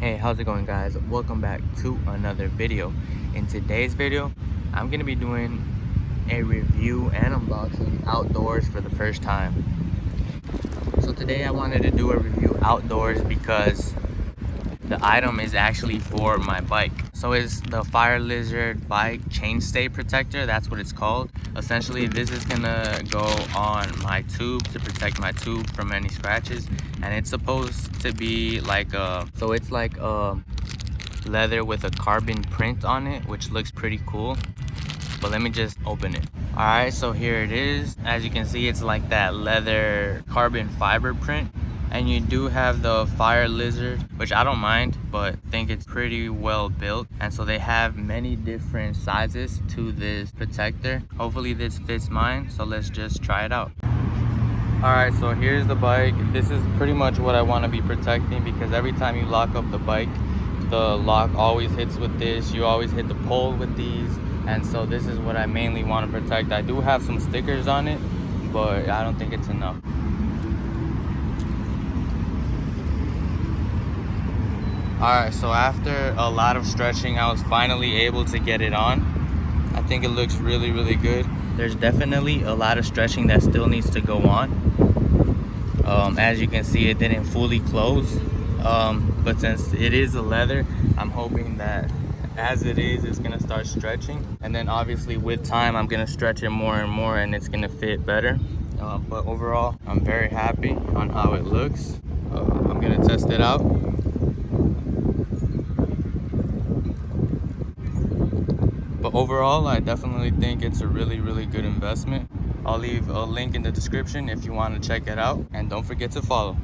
Hey, how's it going, guys? Welcome back to another video. In today's video, I'm gonna be doing a review and unboxing outdoors for the first time. So today I wanted to do a review outdoors because the item is actually for my bike. So it's the Firelizard Bike Chainstay Protector. That's what it's called. Essentially, this is gonna go on my tube to protect my tube from any scratches, and it's supposed to be like it's like a leather with a carbon print on it, which looks pretty cool. But let me just open it. All right, so here it is. As you can see, it's like that leather carbon fiber print. And you do have the Firelizard, which I don't mind, but think it's pretty well built. And so they have many different sizes to this protector. Hopefully this fits mine, so let's just try it out. All right, so here's the bike. This is pretty much what I want to be protecting, because every time you lock up the bike, the lock always hits with this. You always hit the pole with these. And so this is what I mainly want to protect. I do have some stickers on it, but I don't think it's enough. Alright, so after a lot of stretching, I was finally able to get it on. I think it looks really, really good. There's definitely a lot of stretching that still needs to go on. As you can see, it didn't fully close. But since it is a leather, I'm hoping that as it is, it's gonna start stretching. And then obviously with time, I'm gonna stretch it more and more and it's gonna fit better. But overall, I'm very happy on how it looks. I'm gonna test it out. But overall, I definitely think it's a really, really good investment. I'll leave a link in the description if you want to check it out. And don't forget to follow.